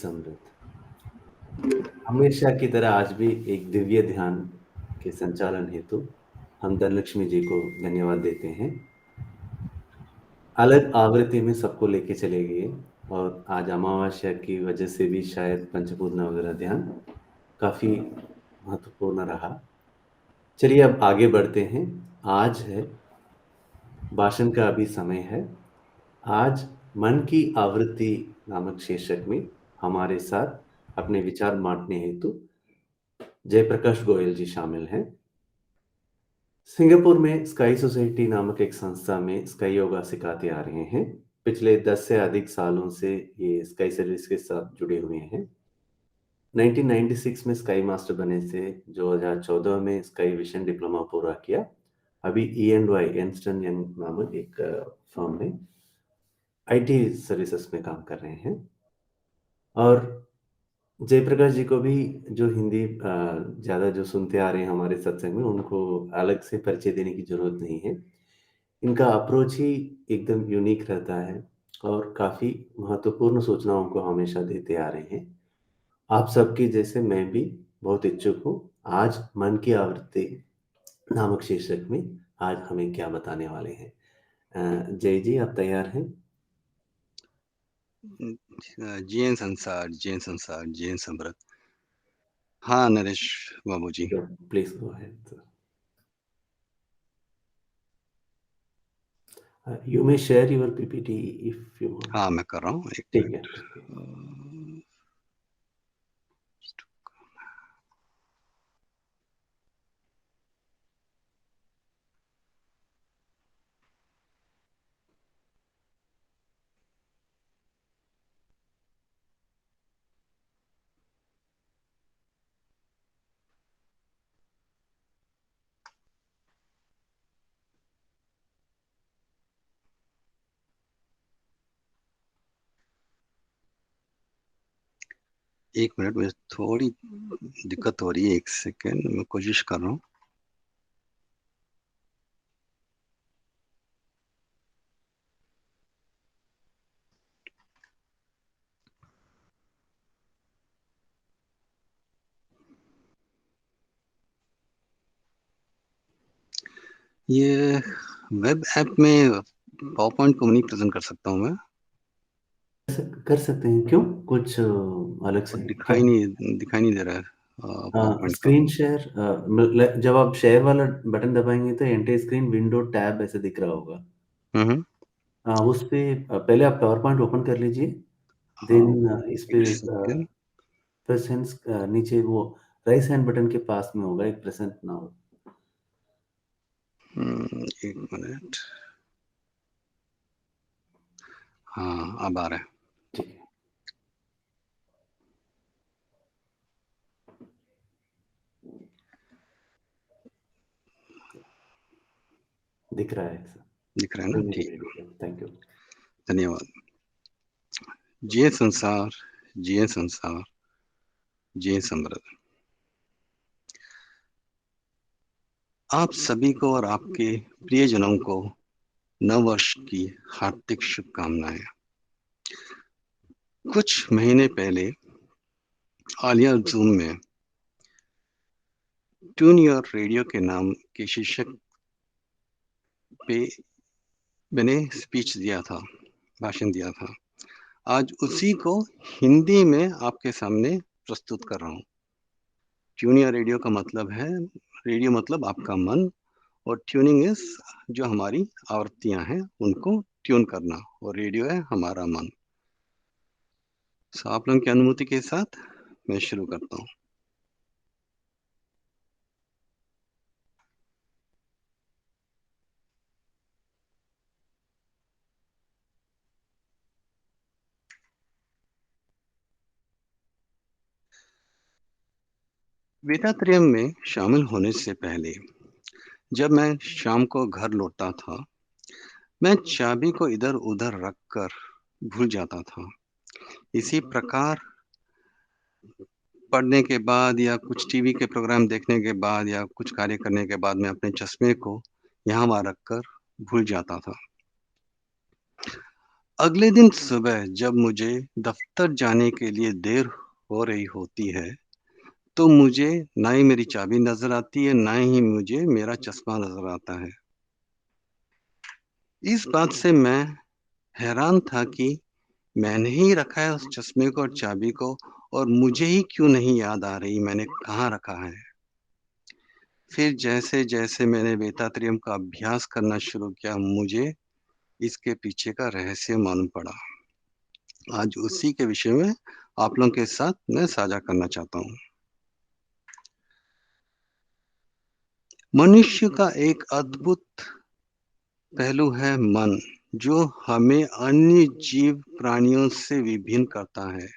समृद्ध। हमेशा की तरह आज भी एक दिव्य ध्यान के संचालन हेतु हम धनलक्ष्मी जी को धन्यवाद देते हैं। अलग आवृत्ति में सबको लेके चले गए और आज अमावस्या की वजह से भी शायद पंचपूर्णा वगैरह ध्यान काफी महत्वपूर्ण रहा। चलिए अब आगे बढ़ते हैं। आज है भाषण का अभी समय है। आज मन की आवृत्ति नामक शीर्षक में हमारे साथ अपने विचार बांटने हेतु जयप्रकाश गोयल जी शामिल हैं। सिंगापुर में स्काई सोसाइटी नामक एक संस्था में स्काई योगा सिखाते आ रहे हैं। पिछले 10 से अधिक सालों से ये स्काई सर्विस के साथ जुड़े हुए हैं। 1996 में स्काई मास्टर बने से 2014 में स्काई विजन डिप्लोमा पूरा किया। अभी E&Y एर्नस्ट एंड यंग नामक एक फर्म में IT सर्विसेज में काम कर रहे हैं। और जयप्रकाश जी को भी जो हिंदी ज़्यादा जो सुनते आ रहे हैं हमारे सत्संग में, उनको अलग से परिचय देने की ज़रूरत नहीं है। इनका अप्रोच ही एकदम यूनिक रहता है और काफ़ी महत्वपूर्ण सूचनाओं को हमेशा देते आ रहे हैं। आप सबकी जैसे मैं भी बहुत इच्छुक हूँ। आज मन की आवृत्ति नामक शीर्षक में आज हमें क्या बताने वाले हैं। जय जी, आप तैयार हैं? जीएन संसार, जीएन संसार, जीएन समृद्ध। हाँ Naresh Babu ji. Please go ahead. You may share your PPT if you want. हाँ मैं कर रहा हूँ, एक ठीक है, मिनट। ठीक है। एक मिनट, मुझे थोड़ी दिक्कत हो रही है, एक सेकेंड मैं कोशिश कर रहा हूँ। ये वेब ऐप में पावर पॉइंट को नहीं प्रेजेंट कर सकता हूँ मैं? कर सकते हैं, क्यों? कुछ अलग से दिखाई नहीं दे रहा है पावर पॉइंट का। स्क्रीन शेयर, जब आप शेयर वाला बटन दबाएंगे तो एंटायर स्क्रीन विंडो टैब ऐसे दिख रहा होगा। हम्म। उस पे पहले आप पावर पॉइंट ओपन कर लीजिए। हाँ, देन इस पे एक सेकेंड। प्रेजेंस नीचे वो राइट हैंड बटन के पास में होगा एक प्रेजेंट नाउ। एक मिनट। हाँ अब आ रहा है। ठीक है, दिख रहा है सर? दिख रहा है ना? ठीक, थैंक यू। धन्यवाद। जिए संसार, जिए संसार, जिए समृद्ध। आप सभी को और आपके प्रियजनों को नववर्ष की हार्दिक शुभकामनाएं। कुछ महीने पहले आलिया जूम में ट्यून योर रेडियो के नाम के शीर्षक पे मैंने स्पीच दिया था, भाषण दिया था। आज उसी को हिंदी में आपके सामने प्रस्तुत कर रहा हूँ। ट्यून योर रेडियो का मतलब है, रेडियो मतलब आपका मन, और ट्यूनिंग इज जो हमारी आवृत्तियां हैं उनको ट्यून करना, और रेडियो है हमारा मन। आप लोगों की अनुमति के साथ मैं शुरू करता हूँ। वेदात्रयम में शामिल होने से पहले जब मैं शाम को घर लौटता था, मैं चाबी को इधर उधर रखकर भूल जाता था। इसी प्रकार पढ़ने के बाद या कुछ टीवी के प्रोग्राम देखने के बाद या कुछ कार्य करने के बाद मैं अपने चश्मे को यहाँ वहाँ रखकर भूल जाता था। अगले दिन सुबह जब मुझे दफ्तर जाने के लिए देर हो रही होती है, तो मुझे ना ही मेरी चाबी नजर आती है, ना ही मुझे मेरा चश्मा नजर आता है। इस बात से मैं हैरान था कि मैंने ही रखा है उस चश्मे को और चाबी को, और मुझे ही क्यों नहीं याद आ रही मैंने कहाँ रखा है। फिर जैसे जैसे मैंने बेतात्रियम का अभ्यास करना शुरू किया, मुझे इसके पीछे का रहस्य मालूम पड़ा। आज उसी के विषय में आप लोगों के साथ मैं साझा करना चाहता हूँ। मनुष्य का एक अद्भुत पहलू है मन, जो हमें अन्य जीव प्राणियों से विभिन्न करता है।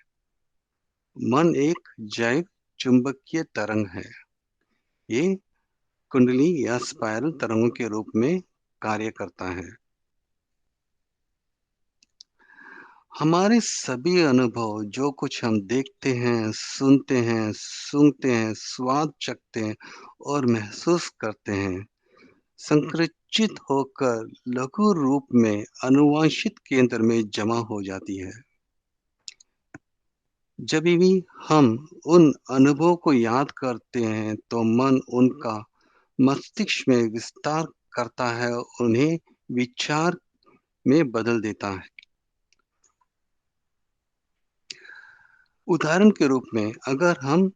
मन एक जैव चुंबकीय तरंग है। ये कुंडली या स्पाइरल तरंगों के रूप में कार्य करता है। हमारे सभी अनुभव, जो कुछ हम देखते हैं, सुनते हैं, सूंघते हैं, स्वाद चखते हैं और महसूस करते हैं, संकुचित होकर लघु रूप में अनुवांशिक केंद्र में जमा हो जाती है। जब भी हम उन अनुभवों को याद करते हैं, तो मन उनका मस्तिष्क में विस्तार करता है, उन्हें विचार में बदल देता है। उदाहरण के रूप में, अगर हम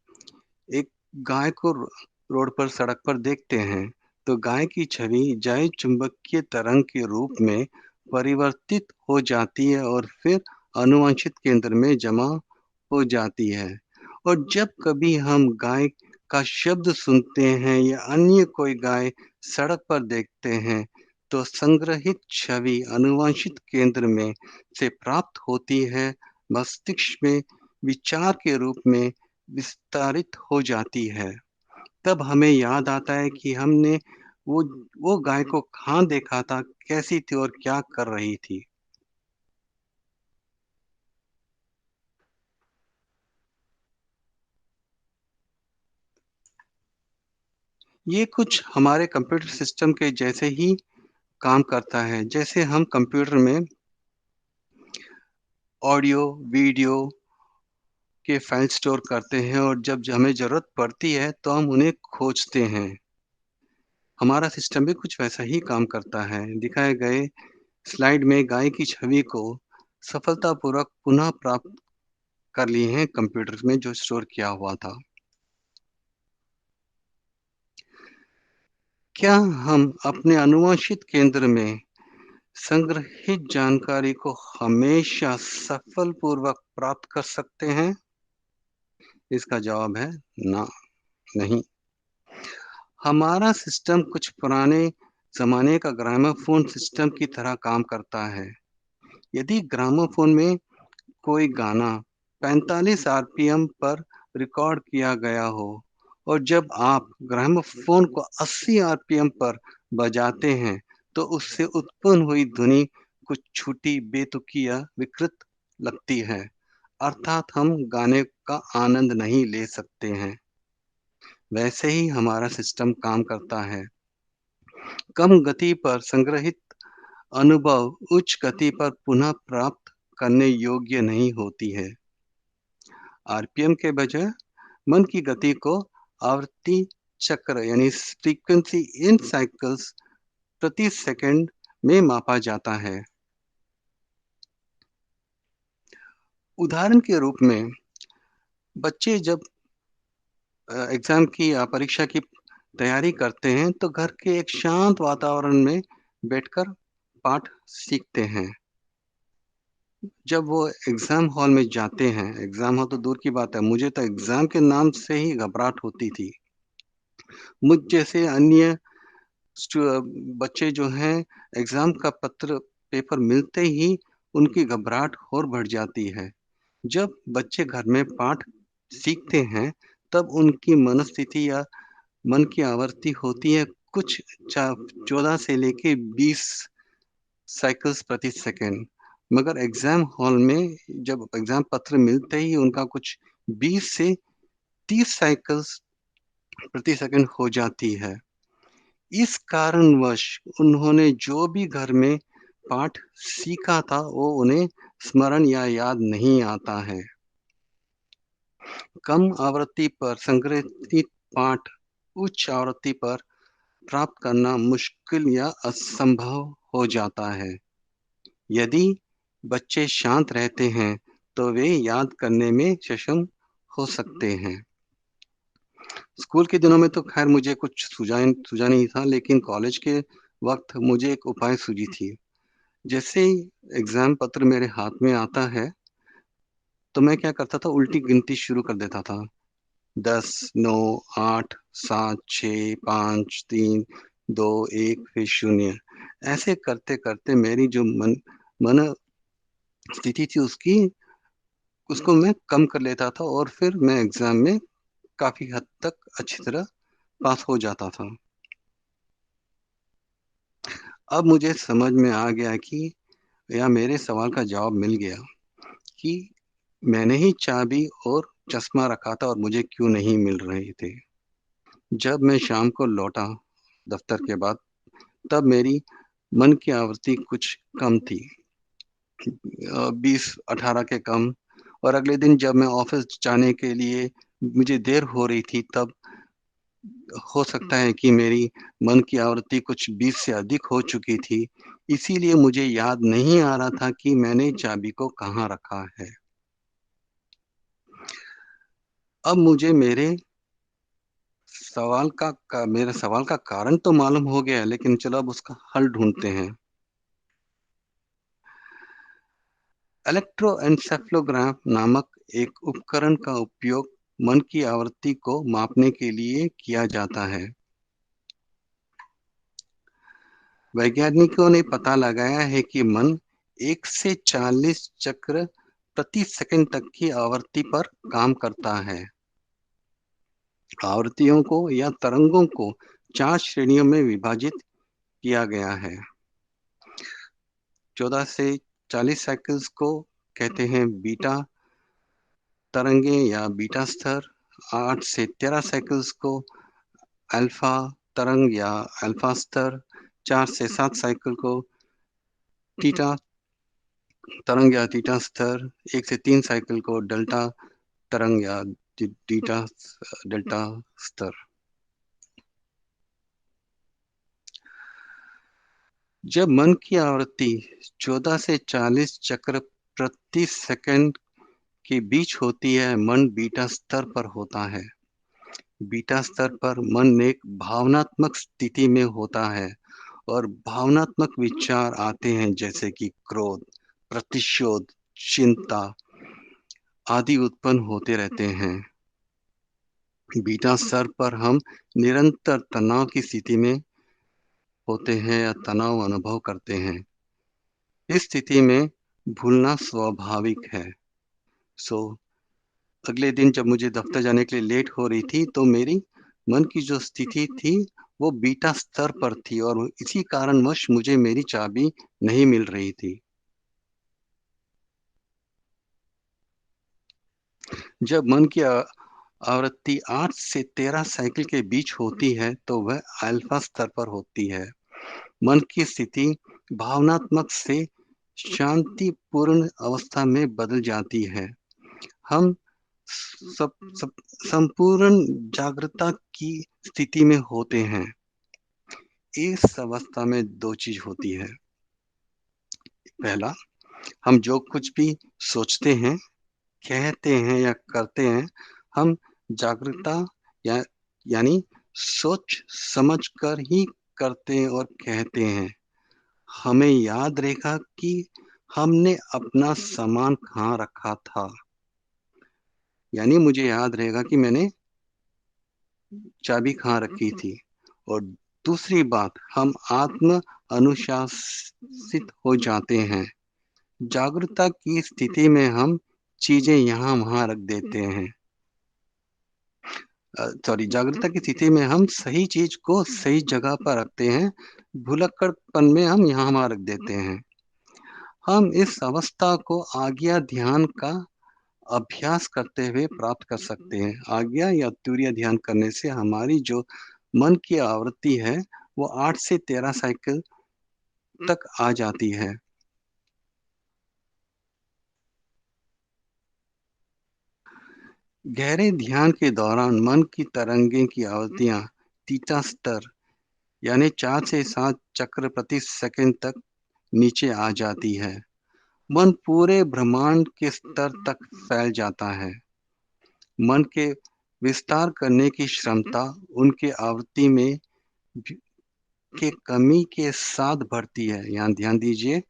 एक गाय को रोड पर, सड़क पर देखते हैं, तो गाय की छवि जैव चुंबकीय तरंग के रूप में परिवर्तित हो जाती है और फिर अनुवांशिक केंद्र में जमा हो जाती है। और जब कभी हम गाय का शब्द सुनते हैं या अन्य कोई गाय सड़क पर देखते हैं, तो संग्रहित छवि अनुवांशिक केंद्र में से प्राप्त होती है, मस्तिष्क में विचार के रूप में विस्तारित हो जाती है। तब हमें याद आता है कि हमने वो वो गाय को कहाँ देखा था, कैसी थी और क्या कर रही थी। ये कुछ हमारे कंप्यूटर सिस्टम के जैसे ही काम करता है। जैसे हम कंप्यूटर में ऑडियो, वीडियो के फाइल स्टोर करते हैं और जब हमें जरूरत पड़ती है तो हम उन्हें खोजते हैं। हमारा सिस्टम भी कुछ वैसा ही काम करता है। दिखाए गए स्लाइड में गाय की छवि को सफलतापूर्वक पुनः प्राप्त कर लिए हैं कंप्यूटर में जो स्टोर किया हुआ था। क्या हम अपने अनुवांशिक केंद्र में संग्रहित जानकारी को हमेशा सफलपूर्वक प्राप्त कर सकते हैं? इसका जवाब है ना, नहीं। हमारा सिस्टम कुछ पुराने जमाने का ग्रामोफोन सिस्टम की तरह काम करता है। यदि ग्रामोफोन में कोई गाना 45 आरपीएम पर रिकॉर्ड किया गया हो और जब आप ग्रामोफोन को 80 आरपीएम पर बजाते हैं, तो उससे उत्पन्न हुई ध्वनि कुछ छूटी, बेतुकी या विकृत लगती है। अर्थात हम गाने का आनंद नहीं ले सकते हैं। वैसे ही हमारा सिस्टम काम करता है। कम गति पर संग्रहित अनुभव उच्च गति पर पुनः प्राप्त करने योग्य नहीं होती है। आरपीएम के बजाय मन की गति को आवर्ती चक्र यानी फ्रीक्वेंसी इन साइकिल्स प्रति सेकंड में मापा जाता है। उदाहरण के रूप में, बच्चे जब एग्जाम की या परीक्षा की तैयारी करते हैं, तो घर के एक शांत वातावरण में बैठकर पाठ सीखते हैं। जब वो एग्जाम हॉल में जाते हैं, एग्जाम हॉल तो दूर की बात है, मुझे तो एग्जाम के नाम से ही घबराहट होती थी। मुझ जैसे अन्य बच्चे जो हैं, एग्जाम का पेपर मिलते ही उनकी घबराहट और बढ़ जाती है। जब बच्चे घर में पाठ सीखते हैं, तब उनकी मनस्थिति या मन की आवृत्ति होती है कुछ 14 से लेके 20 साइकिल्स प्रति सेकंड। मगर एग्जाम हॉल में जब एग्जाम पत्र मिलते ही उनका कुछ 20 से 30 साइकिल्स प्रति सेकंड हो जाती है। इस कारणवश उन्होंने जो भी घर में पाठ सीखा था वो उन्हें स्मरण या याद नहीं आता है। कम आवृत्ति पर संग्रहित पाठ उच्च आवृत्ति पर प्राप्त करना मुश्किल या असंभव हो जाता है। यदि बच्चे शांत रहते हैं तो वे याद करने में सक्षम हो सकते हैं। स्कूल के दिनों में तो खैर मुझे कुछ सूझा नहीं था, लेकिन कॉलेज के वक्त मुझे एक उपाय सूझी थी। जैसे ही एग्जाम पत्र मेरे हाथ में आता है तो मैं क्या करता था, उल्टी गिनती शुरू कर देता था। 10, 9, 8, 7, 6, 5, 3, 2, 1 फिर 0। ऐसे करते करते मेरी जो मन स्थिति थी उसको मैं कम कर लेता था और फिर मैं एग्जाम में काफी हद तक अच्छी तरह पास हो जाता था। अब मुझे समझ में आ गया कि, या मेरे सवाल का जवाब मिल गया कि मैंने ही चाबी और चश्मा रखा था और मुझे क्यों नहीं मिल रहे थे। जब मैं शाम को लौटा दफ्तर के बाद, तब मेरी मन की आवृत्ति कुछ कम थी, 20-18 के कम। और अगले दिन जब मैं ऑफिस जाने के लिए मुझे देर हो रही थी, तब हो सकता है कि मेरी मन की आवृत्ति कुछ 20 से अधिक हो चुकी थी। इसीलिए मुझे याद नहीं आ रहा था कि मैंने चाबी को कहाँ रखा है। अब मुझे मेरे सवाल का कारण तो मालूम हो गया, लेकिन चलो अब उसका हल ढूंढते हैं। इलेक्ट्रोएन्सेफलोग्राम नामक एक उपकरण का उपयोग मन की आवृत्ति को मापने के लिए किया जाता है। वैज्ञानिकों ने पता लगाया है कि मन 1 से 40 चक्र प्रति सेकंड तक की आवृत्ति पर काम करता है। आवृत्तियों को या तरंगों को 4 श्रेणियों में विभाजित किया गया है। 14 से 40 साइकिल्स को कहते हैं बीटा तरंगे या बीटा स्तर। 8 से 13 साइकिल्स को अल्फा तरंग या अल्फा स्तर। 4 से 7 साइकिल को थीटा तरंग या थीटा स्तर। 1 से 3 साइकिल को डेल्टा तरंग या थीटा डेल्टा स्तर। जब मन की आवृत्ति 14 से 40 चक्र प्रति सेकंड के बीच होती है, मन बीटा स्तर पर होता है। बीटा स्तर पर मन एक भावनात्मक स्थिति में होता है और भावनात्मक विचार आते हैं, जैसे कि क्रोध, प्रतिशोध, चिंता आदि उत्पन्न होते रहते हैं। बीटा स्तर पर हम निरंतर तनाव की स्थिति में होते हैं या तनाव अनुभव करते हैं। इस स्थिति में भूलना स्वाभाविक है। सो अगले दिन जब मुझे दफ्तर जाने के लिए लेट हो रही थी, तो मेरी मन की जो स्थिति थी वो बीटा स्तर पर थी और इसी कारणवश मुझे मेरी चाबी नहीं मिल रही थी। जब मन की आवृत्ति 8 से 13 साइकिल के बीच होती है तो वह अल्फा स्तर पर होती है। मन की स्थिति भावनात्मक से शांतिपूर्ण अवस्था में बदल जाती है। हम सब, सब संपूर्ण जागृतता की स्थिति में होते हैं। इस अवस्था में दो चीज होती है। पहला, हम जो कुछ भी सोचते हैं, कहते हैं या करते हैं, हम जागरूकता या यानी सोच समझ कर ही करते हैं और कहते हैं। हमें याद रहेगा कि हमने अपना सामान कहाँ रखा था। यानी मुझे याद रहेगा कि मैंने चाबी कहाँ रखी थी। और दूसरी बात, हम आत्म अनुशासित हो जाते हैं। जागरूकता की स्थिति में हम चीजें यहाँ वहां रख देते हैं। जागरूकता की स्थिति में हम सही चीज को सही जगह पर रखते हैं। भुलक्कड़पन में हम यहाँ वहां रख देते हैं। हम इस अवस्था को आज्ञा ध्यान का अभ्यास करते हुए प्राप्त कर सकते हैं। आज्ञा या तुरीय ध्यान करने से हमारी जो मन की आवृत्ति है वो 8 से 13 साइकिल तक आ जाती है। गहरे ध्यान के दौरान मन की तरंगें की आवृत्तियां थीटा स्तर यानी 4 से 7 चक्र प्रति सेकंड तक नीचे आ जाती है। मन पूरे ब्रह्मांड के स्तर तक फैल जाता है। मन के विस्तार करने की क्षमता उनके आवृत्ति में के कमी के साथ बढ़ती है। यहाँ ध्यान दीजिए,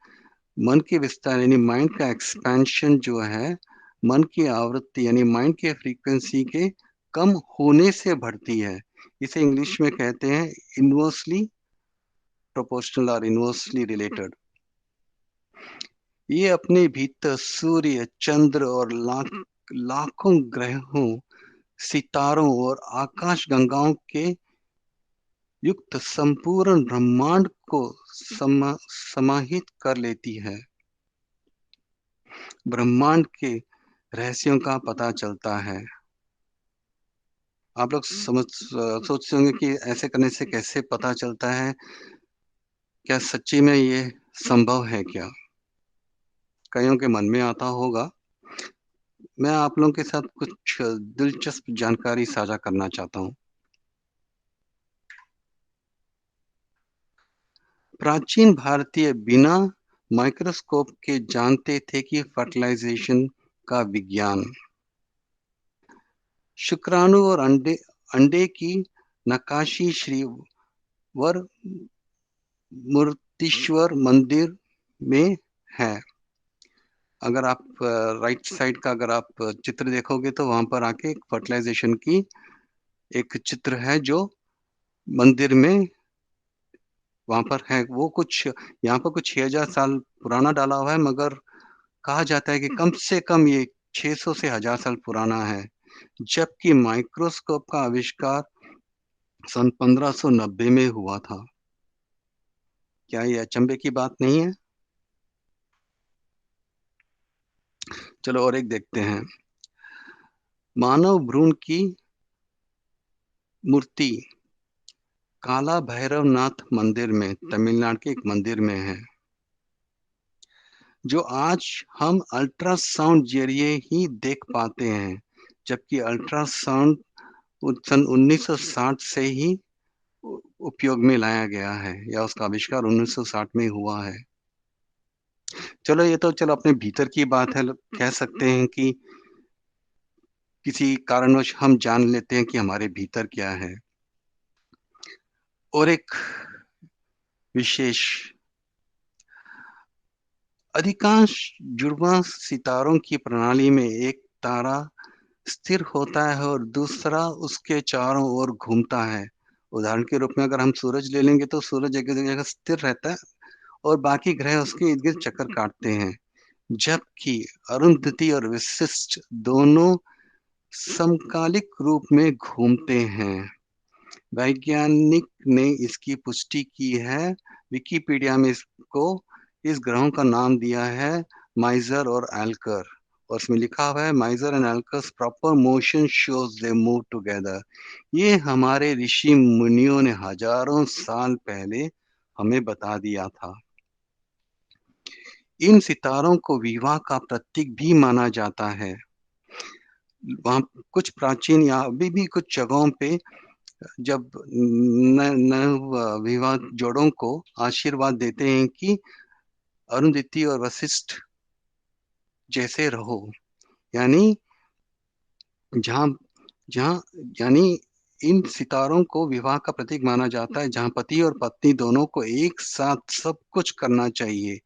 मन के विस्तार यानी माइंड का एक्सपेंशन जो है, मन की आवृत्ति यानी माइंड के फ्रीक्वेंसी के कम होने से बढ़ती है। इसे इंग्लिश में कहते हैं इनवर्सली प्रोपोर्शनल और इनवर्सली रिलेटेड। ये अपने भीतर सूर्य, चंद्र और लाखों ग्रहों, सितारों और आकाश गंगाओं के युक्त संपूर्ण ब्रह्मांड को समाहित कर लेती है। ब्रह्मांड के रहस्यों का पता चलता है। आप लोग सोचते होंगे कि ऐसे करने से कैसे पता चलता है, क्या सच्ची में ये संभव है क्या? कईयों के मन में आता होगा। मैं आप लोगों के साथ कुछ दिलचस्प जानकारी साझा करना चाहता हूँ। प्राचीन भारतीय बिना माइक्रोस्कोप के जानते थे कि फर्टिलाइजेशन का विज्ञान। शुक्राणु और अंडे अंडे की नक्काशी श्री वर मूर्तीश्वर मंदिर में है। अगर आप राइट साइड का अगर आप चित्र देखोगे तो वहां पर आके एक फर्टिलाइजेशन की एक चित्र है जो मंदिर में वहां पर है। वो कुछ यहाँ पर कुछ 6000 साल पुराना डाला हुआ है, मगर कहा जाता है कि कम से कम ये 600 से 1000 साल पुराना है। जबकि माइक्रोस्कोप का आविष्कार सन 1590 में हुआ था। क्या ये अचंभे की बात नहीं है? चलो और एक देखते हैं। मानव भ्रूण की मूर्ति काला भैरवनाथ मंदिर में, तमिलनाडु के एक मंदिर में है, जो आज हम अल्ट्रासाउंड जरिए ही देख पाते हैं। जबकि अल्ट्रासाउंड सन 1960 से ही उपयोग में लाया गया है, या उसका आविष्कार 1960 में हुआ है। चलो ये तो चलो अपने भीतर की बात है। कह सकते हैं कि किसी कारणवश हम जान लेते हैं कि हमारे भीतर क्या है। और एक विशेष, अधिकांश जुड़वां सितारों की प्रणाली में एक तारा स्थिर होता है और दूसरा उसके चारों ओर घूमता है। उदाहरण के रूप में अगर हम सूरज ले लेंगे तो सूरज एक जगह स्थिर रहता है और बाकी ग्रह उसके इर्द गिर्द चक्कर काटते हैं। जबकि अरुंधति और वशिष्ठ दोनों समकालिक रूप में घूमते हैं। वैज्ञानिक ने इसकी पुष्टि की है। विकिपीडिया में इसको इस ग्रहों का नाम दिया है माइजर और एल्कर, और इसमें लिखा हुआ है Mizar and Alcor's proper motion shows they move together. ये हमारे ऋषि मुनियों ने हजारों साल पहले हमें बता दिया था। इन सितारों को विवाह का प्रतीक भी माना जाता है। वहाँ कुछ प्राचीन या अभी भी कुछ जगहों पे जब विवाह जोड़ों को आशीर्वाद देते हैं कि अरुंधति और वशिष्ठ जैसे रहो, यानी जहाँ जहाँ यानी इन सितारों को विवाह का प्रतीक माना जाता है, जहाँ पति और पत्नी दोनों को एक साथ सब कुछ करना चाहिए।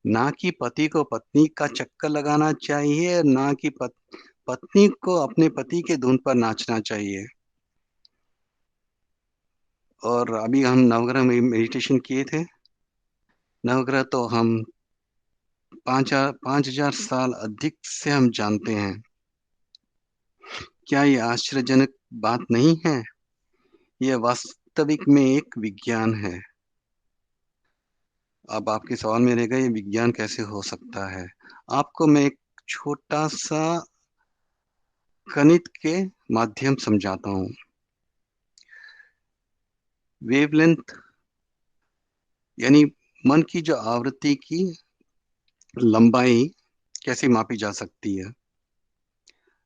ना कि पति को पत्नी का चक्कर लगाना चाहिए, ना कि पत्नी को अपने पति के धुन पर नाचना चाहिए। और अभी हम नवग्रह में मेडिटेशन किए थे। नवग्रह तो हम 5000 साल अधिक से हम जानते हैं। क्या ये आश्चर्यजनक बात नहीं है? यह वास्तविक में एक विज्ञान है। अब आपके सवाल में रहेगा, ये विज्ञान कैसे हो सकता है? आपको मैं एक छोटा सा गणित के माध्यम समझाता हूँ। वेवलेंथ यानी मन की जो आवृत्ति की लंबाई कैसे मापी जा सकती है?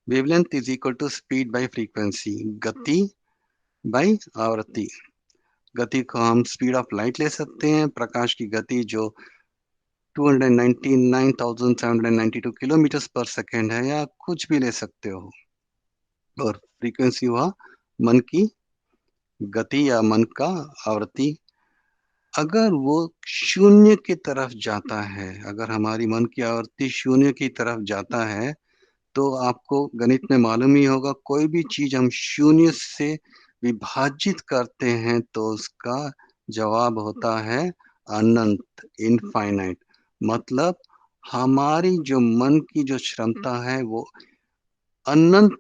Wavelength is equal to speed by frequency, गति बाय आवृत्ति। गति को हम स्पीड ऑफ लाइट ले सकते हैं, प्रकाश की गति जो 299,792 किलोमीटर पर सेकेंड है, या कुछ भी ले सकते हो। और फ्रीक्वेंसी हुआ मन की गति या मन का आवृत्ति। अगर वो शून्य की तरफ जाता है, अगर हमारी मन की आवृत्ति शून्य की तरफ जाता है, तो आपको गणित में मालूम ही होगा, कोई भी चीज हम शून्य से विभाजित करते हैं तो उसका जवाब होता है अनंत, इनफाइनाइट। मतलब हमारी जो मन की जो क्षमता है वो अनंत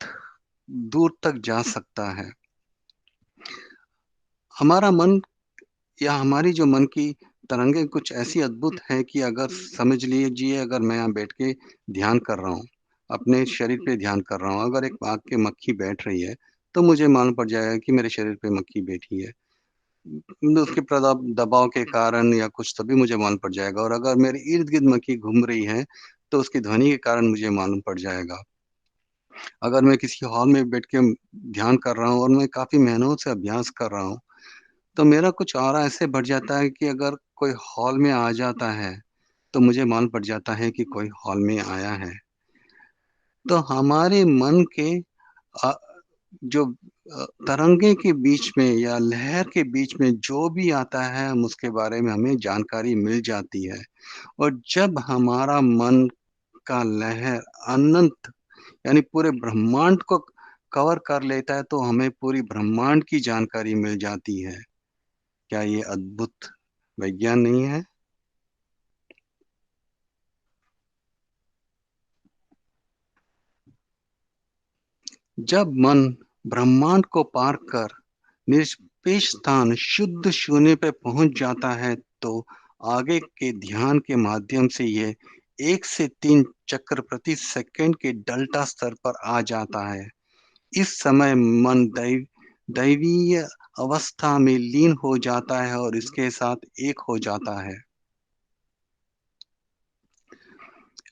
दूर तक जा सकता है। हमारा मन या हमारी जो मन की तरंगे कुछ ऐसी अद्भुत है कि अगर समझ लीजिए, अगर मैं यहाँ बैठ के ध्यान कर रहा हूँ, अपने शरीर पे ध्यान कर रहा हूँ, अगर एक आग के मक्खी बैठ रही है तो मुझे मालूम पड़ जाएगा कि मेरे शरीर पे मक्खी बैठी है। उसके दबाव के कारण या कुछ तभी मुझे मालूम पड़ जाएगा। और अगर मेरे इर्द गिर्द मक्खी घूम रही है तो उसकी ध्वनि के कारण मुझे मालूम पड़ जाएगा। अगर मैं किसी हॉल में बैठ के ध्यान कर रहा हूँ और मैं काफी मेहनत से अभ्यास कर रहा हूँ, तो मेरा कुछ और ऐसे बढ़ जाता है कि अगर कोई हॉल में आ जाता है तो मुझे मालूम पड़ जाता है कि कोई हॉल में आया है। तो हमारे मन के अ, जो तरंगे के बीच में या लहर के बीच में जो भी आता है, हम उसके बारे में हमें जानकारी मिल जाती है। और जब हमारा मन का लहर अनंत यानी पूरे ब्रह्मांड को कवर कर लेता है तो हमें पूरी ब्रह्मांड की जानकारी मिल जाती है। क्या ये अद्भुत विज्ञान नहीं है? जब मन ब्रह्मांड को पार कर निष्पेष स्थान शुद्ध शून्य पे पहुंच जाता है तो आगे के ध्यान के माध्यम से ये 1 से 3 चक्र प्रति सेकंड के डेल्टा स्तर पर आ जाता है। इस समय मन दैवीय अवस्था में लीन हो जाता है और इसके साथ एक हो जाता है।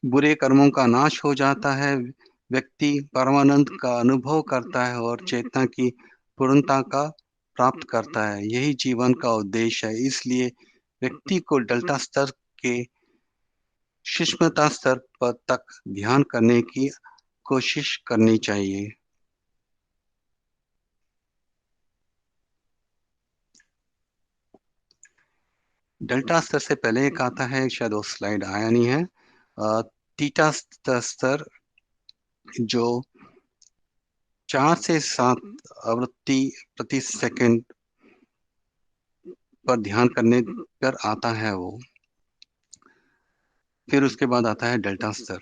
बुरे कर्मों का नाश हो जाता है, व्यक्ति परमानंद का अनुभव करता है और चेतना की पूर्णता का प्राप्त करता है। यही जीवन का उद्देश्य है। इसलिए व्यक्ति को डेल्टा स्तर के सूक्ष्मता स्तर पर तक ध्यान करने की कोशिश करनी चाहिए। डेल्टा स्तर से पहले एक आता है, शायद वो स्लाइड आया नहीं है, थीटा स्तर जो 4 से 7 आवृत्ति प्रति सेकंड पर ध्यान करने पर आता है वो। फिर उसके बाद आता है डेल्टा स्तर।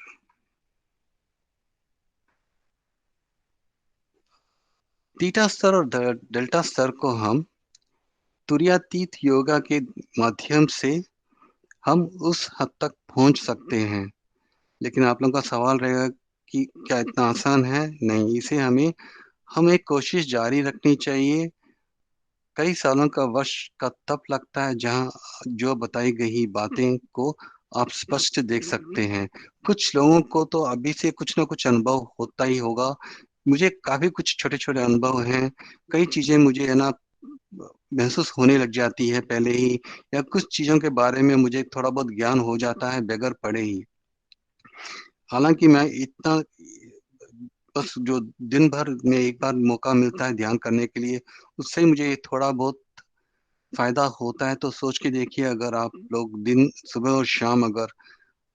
थीटा स्तर और डेल्टा स्तर को हम तुरीयातीत योगा के माध्यम से हम उस हद तक पहुंच सकते हैं। लेकिन आप लोगों का सवाल रहेगा कि क्या इतना आसान है? नहीं, इसे हमें कोशिश जारी रखनी चाहिए। कई सालों का वर्ष का तप लगता है जहां जो बताई गई बातें को आप स्पष्ट देख सकते हैं। कुछ लोगों को तो अभी से कुछ ना कुछ अनुभव होता ही होगा। मुझे काफी कुछ छोटे छोटे अनुभव हैं। कई चीजें मुझे है ना महसूस होने लग जाती है पहले ही, या कुछ चीजों के बारे में मुझे थोड़ा बहुत ज्ञान हो जाता है बगैर पढ़े ही। हालांकि मैं इतना बस जो दिन भर में एक बार मौका मिलता है ध्यान करने के लिए, उससे ही मुझे थोड़ा बहुत फायदा होता है। तो सोच के देखिए, अगर आप लोग दिन सुबह और शाम अगर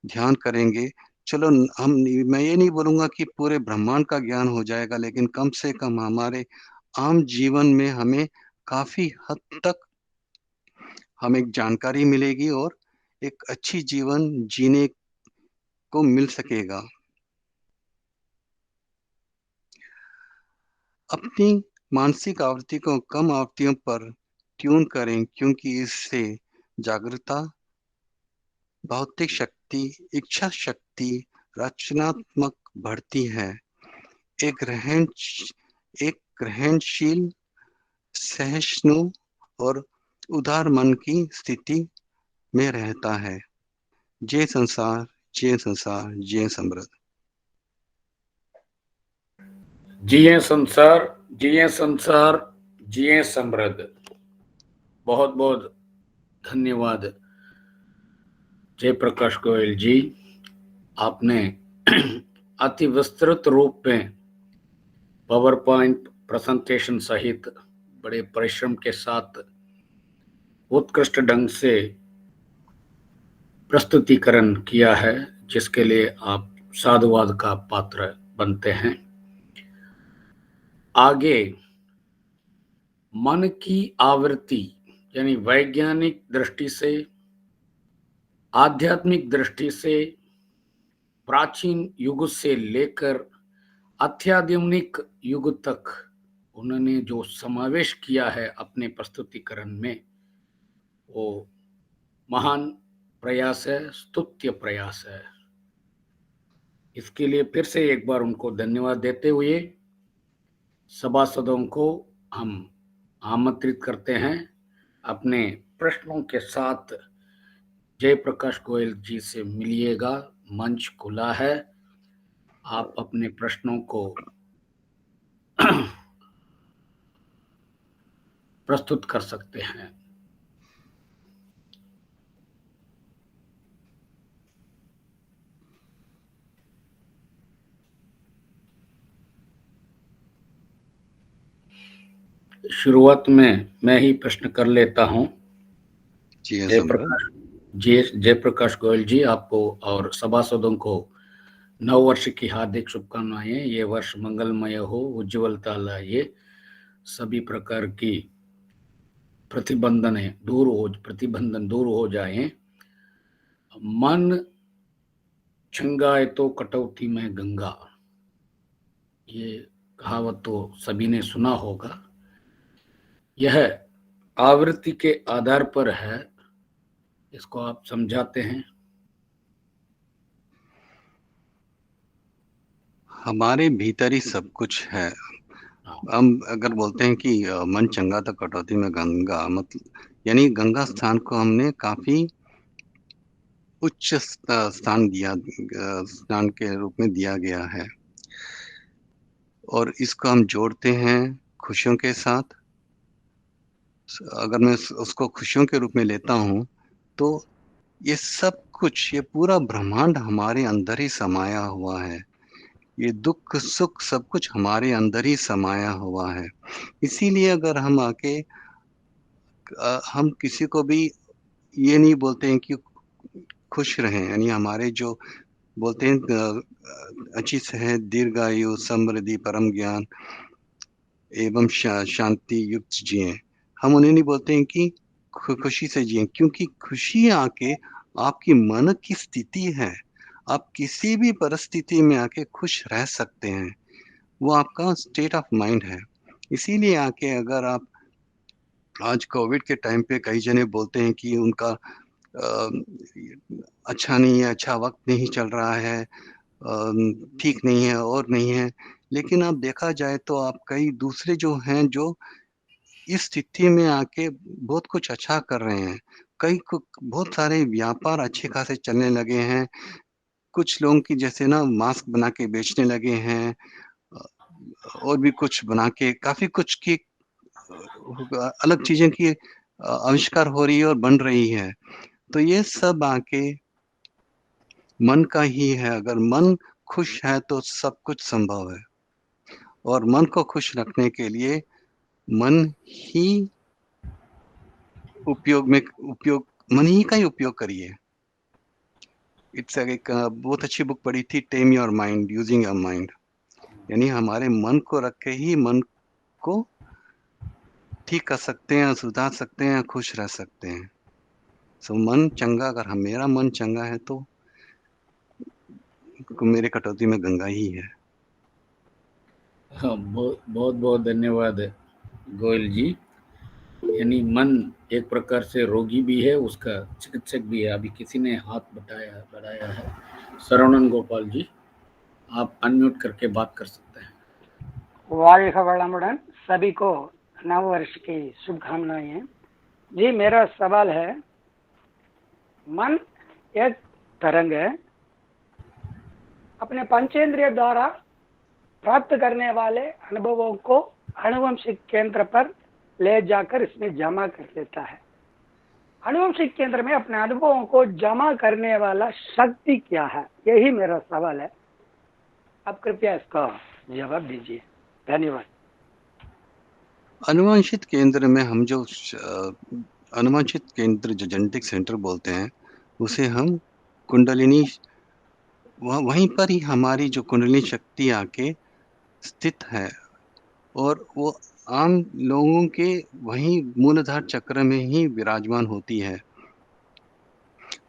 ध्यान करेंगे, चलो मैं ये नहीं बोलूंगा कि पूरे ब्रह्मांड का ज्ञान हो जाएगा, लेकिन कम से कम हमारे आम जीवन में हमें काफी हद तक हमें जानकारी मिलेगी और एक अच्छी जीवन जीने को मिल सकेगा। अपनी मानसिक आवृत्ति को कम आवृत्तियों पर ट्यून करें, क्योंकि इससे जागरूकता, भौतिक शक्ति, इच्छा शक्ति, रचनात्मक बढ़ती है। एक ग्रहण एक ग्रहणशील, सहिष्णु और उदार मन की स्थिति में रहता है। जय संसार, जय संसार, जय समृद्ध। जिये संसार, जिये संसार, जिये समृद्ध। बहुत बहुत धन्यवाद जयप्रकाश गोयल जी। आपने अति विस्तृत रूप में पावर पॉइंट प्रेजेंटेशन सहित बड़े परिश्रम के साथ उत्कृष्ट ढंग से प्रस्तुतिकरण किया है, जिसके लिए आप साधुवाद का पात्र बनते हैं। आगे मन की आवृत्ति यानी वैज्ञानिक दृष्टि से, आध्यात्मिक दृष्टि से, प्राचीन युग से लेकर अत्याधुनिक युग तक उन्होंने जो समावेश किया है अपने प्रस्तुतिकरण में, वो महान प्रयास है, स्तुत्य प्रयास है। इसके लिए फिर से एक बार उनको धन्यवाद देते हुए सभासदों को हम आमंत्रित करते हैं अपने प्रश्नों के साथ। जयप्रकाश गोयल जी से मिलिएगा, मंच खुला है, आप अपने प्रश्नों को प्रस्तुत कर सकते हैं। शुरुआत में मैं ही प्रश्न कर लेता हूं। जयप्रकाश गोयल जी, आपको और सभासदों को नव वर्ष की हार्दिक शुभकामनाएं। ये वर्ष मंगलमय हो, उज्ज्वलता लाए, सभी प्रकार की प्रतिबंधन दूर हो जाएं। मन चंगाए तो कटौती में गंगा, ये कहावत तो सभी ने सुना होगा। यह आवृत्ति के आधार पर है, इसको आप समझाते हैं? हमारे भीतर ही सब कुछ है। हम अगर बोलते हैं कि मन चंगा तो कटौती में गंगा, मतलब यानी गंगा स्थान को हमने काफी उच्च स्थान दिया, स्थान के रूप में दिया गया है, और इसको हम जोड़ते हैं खुशियों के साथ। अगर मैं उसको खुशियों के रूप में लेता हूँ तो ये सब कुछ, ये पूरा ब्रह्मांड हमारे अंदर ही समाया हुआ है। ये दुख सुख सब कुछ हमारे अंदर ही समाया हुआ है। इसीलिए अगर हम आके हम किसी को भी ये नहीं बोलते हैं कि खुश रहें, यानी हमारे जो बोलते हैं अच्छी सेहत, दीर्घायु, समृद्धि, परम ज्ञान एवं शांति युक्त जिए, हम उन्हें नहीं बोलते हैं कि खुशी से जिए, क्योंकि खुशी आके आपकी मन की स्थिति है। आप किसी भी परिस्थिति में आके खुश रह सकते हैं, वो आपका स्टेट ऑफ माइंड है। इसीलिए आके अगर आप आज कोविड के टाइम पे कई जने बोलते हैं कि उनका अच्छा नहीं है, अच्छा वक्त नहीं चल रहा है, ठीक नहीं है और नहीं है, लेकिन अब देखा जाए तो आप कई दूसरे जो हैं जो इस स्थिति में आके बहुत कुछ अच्छा कर रहे हैं। बहुत सारे व्यापार अच्छे खासे चलने लगे हैं। कुछ लोगों की जैसे ना मास्क बना के बेचने लगे हैं, और भी कुछ बना के काफी कुछ की अलग चीजें की आविष्कार हो रही है और बन रही है। तो ये सब आके मन का ही है। अगर मन खुश है तो सब कुछ संभव है, और मन को खुश रखने के लिए मन ही मन ही का ही उपयोग करिए। इट्स एक बहुत अच्छी बुक पढ़ी थी, tame your mind using your mind, यानी हमारे मन को रख के ही मन को ठीक कर सकते हैं, सुधार सकते हैं, खुश रह सकते हैं। सो मन चंगा, अगर मेरा मन चंगा है तो मेरे कटौती में गंगा ही है। हाँ, बहुत बहुत धन्यवाद गोयल जी। यानी मन एक प्रकार से रोगी भी है, उसका चिकित्सक भी है। अभी किसी ने हाथ बढ़ाया है। सरवणन गोपाल जी, आप अनम्यूट करके बात कर सकते हैं। வாழ்க வளமுடன், सभी को नव वर्ष की शुभकामनाएं। जी, मेरा सवाल है, मन एक तरंग है, अपने पंचेंद्रिय द्वारा प्राप्त करने वाले अनुभवों को आनुवंशिक केंद्र पर ले जाकर इसमें जमा कर लेता है। आनुवंशिक केंद्र में अपने अनुभवों को जमा करने वाला शक्ति क्या है, यही मेरा सवाल है। आप कृपया इसका जवाब दीजिए। धन्यवाद। अनुवांशित केंद्र में हम जो अनुवांशित केंद्र जो जेनेटिक सेंटर बोलते हैं उसे हम कुंडलिनी, वहीं पर ही हमारी जो कुंडलिनी शक्ति आके स्थित है और वो आम लोगों के वही मूलाधार चक्र में ही विराजमान होती है।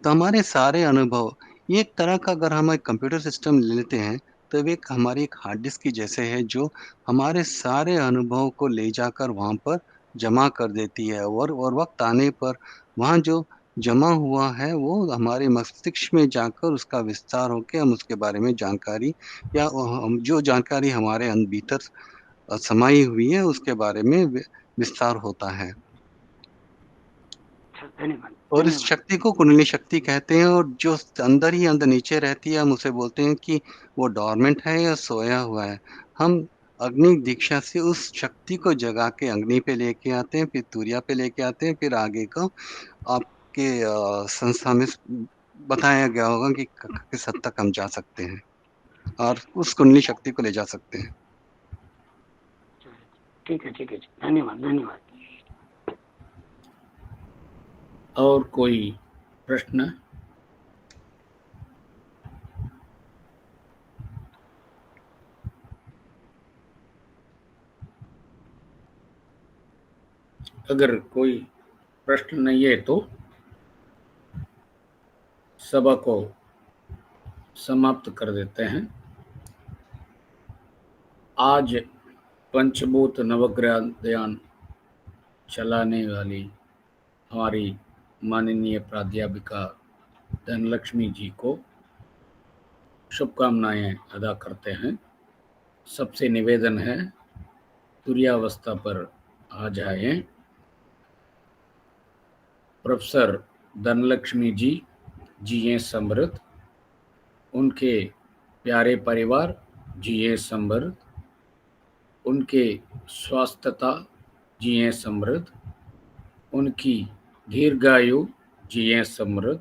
तो हमारे सारे अनुभव ये एक तरह का, अगर हम एक कंप्यूटर सिस्टम ले लेते हैं तो एक हमारी एक हार्ड डिस्क की जैसे है जो हमारे सारे अनुभव को ले जाकर वहां पर जमा कर देती है और वक्त आने पर वहां जो जमा हुआ है वो हमारे मस्तिष्क में जाकर उसका विस्तार होकर हम उसके बारे में जानकारी या जो जानकारी हमारे भीतर समाई हुई है उसके बारे में विस्तार होता है। धन्यवाद। और इस शक्ति को कुंडलिनी शक्ति कहते हैं, और जो अंदर ही अंदर नीचे रहती है हम उसे बोलते हैं कि वो डोरमेंट है या सोया हुआ है। हम अग्नि दीक्षा से उस शक्ति को जगा के अग्नि पे लेके आते हैं, फिर तुरिया पे लेके आते हैं, फिर आगे को आपके संस्था में बताया गया होगा कि किस हद तक हम जा सकते हैं और उस कुंडली शक्ति को ले जा सकते हैं। ठीक है, ठीक है, धन्यवाद, धन्यवाद। और कोई प्रश्न? अगर कोई प्रश्न नहीं है तो सभा को समाप्त कर देते हैं। आज पंचभूत नवग्रह ध्यान चलाने वाली हमारी माननीय प्राध्यापिका धनलक्ष्मी जी को शुभकामनाएं अदा करते हैं। सबसे निवेदन है तुर्यावस्था पर आ जाएं। प्रोफेसर धनलक्ष्मी जी जिए समृद्ध, उनके प्यारे परिवार जिए समृद्ध, उनके स्वास्थ्यता जिए समृद्ध, उनकी दीर्घायु जिए समृद्ध,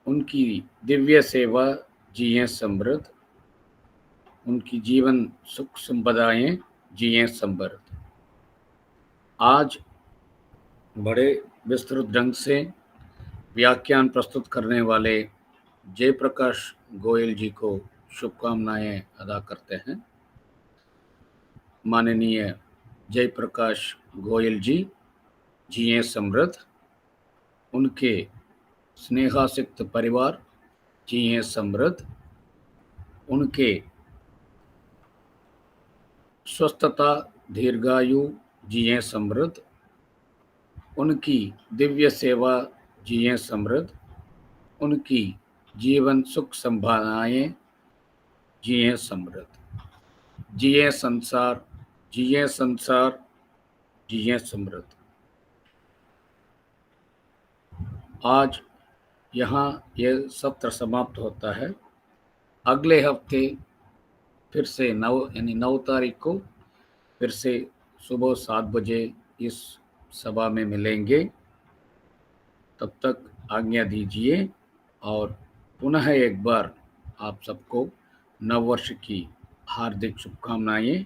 उनकी दिव्य सेवा जिए समृद्ध, उनकी जीवन सुख संपदाएं जिए समृद्ध। आज बड़े विस्तृत ढंग से व्याख्यान प्रस्तुत करने वाले जयप्रकाश गोयल जी को शुभकामनाएं अदा करते हैं। माननीय जयप्रकाश गोयल जी जिए समृद्ध, उनके स्नेहासिक्त परिवार जिए समृद्ध, उनके स्वस्थता दीर्घायु जिए समृद्ध, उनकी दिव्य सेवा जिए समृद्ध, उनकी जीवन सुख संभावनाएं जिए समृद्ध। जिए संसार, जिए संसार, जिए समृद्ध। आज यहाँ यह सत्र समाप्त होता है। अगले हफ्ते फिर से 9 तारीख को फिर से सुबह 7 बजे इस सभा में मिलेंगे। तब तक आज्ञा दीजिए और पुनः एक बार आप सबको नववर्ष की हार्दिक शुभकामनाएं।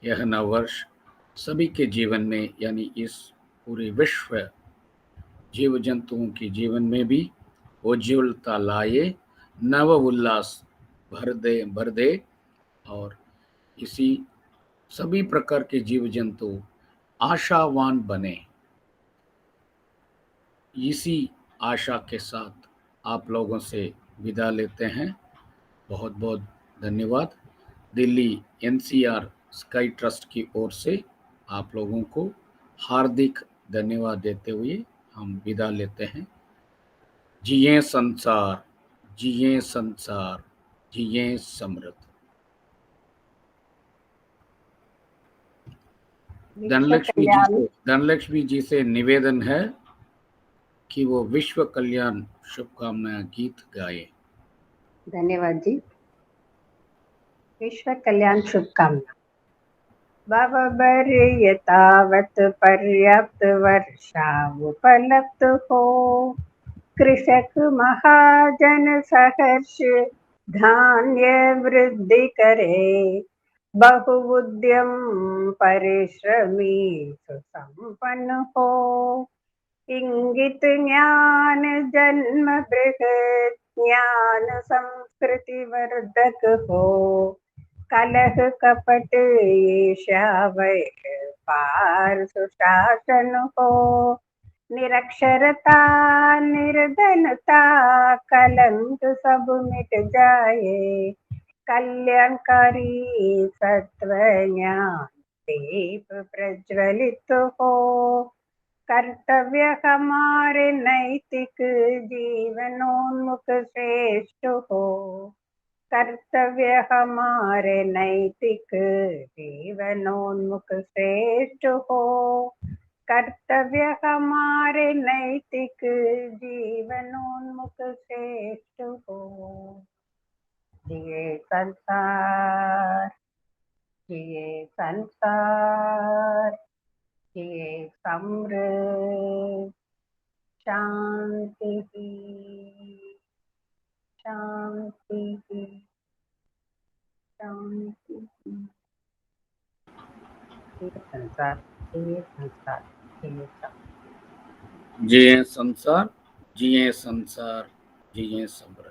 यह नववर्ष सभी के जीवन में, यानी इस पूरे विश्व जीव जंतुओं के जीवन में भी उज्ज्वलता लाए, नव उल्लास भर दे और इसी सभी प्रकार के जीव जंतु आशावान बने। इसी आशा के साथ आप लोगों से विदा लेते हैं। बहुत बहुत धन्यवाद। दिल्ली NCR स्काई ट्रस्ट की ओर से आप लोगों को हार्दिक धन्यवाद देते हुए हम विदा लेते हैं। जिए संसार, जिए संसार, जिए समृद्ध। धनलक्ष्मी जी से निवेदन है कि वो विश्व कल्याण शुभकामना गीत गाए। धन्यवाद जी। विश्व कल्याण शुभकामना। तावत पर्याप्त वर्षा उपलब्ध हो, कृषक महाजन सहर्ष धान्य वृद्धि करे, बहु उद्यम परिश्रमी सुसंपन्न हो, इंगित ज्ञान जन्म बृहत् ज्ञान संस्कृति वर्धक हो, कलह कपट ईर्ष्या वैर पार सुशासन हो, निरक्षरता निर्धनता कलंक सब मिट जाए, कल्याणकारी सत्व ज्ञान दीप प्रज्वलित हो, कर्तव्य हमारे नैतिक जीवनोन्मुख श्रेष्ठ हो, कर्तव्य हमारे नैतिक जीवनोन्मुख श्रेष्ठ हो, कर्तव्य हमारे नैतिक जीवनोन्मुख श्रेष्ठ हो। जिए संसार, जिए संसार, जिए समृद्ध, शांति ही, शांति ही, शांति ही। जिए संसार, जिए संसार, जिए संसार। जिए संसार, जिए संसार, जिए समृद्ध।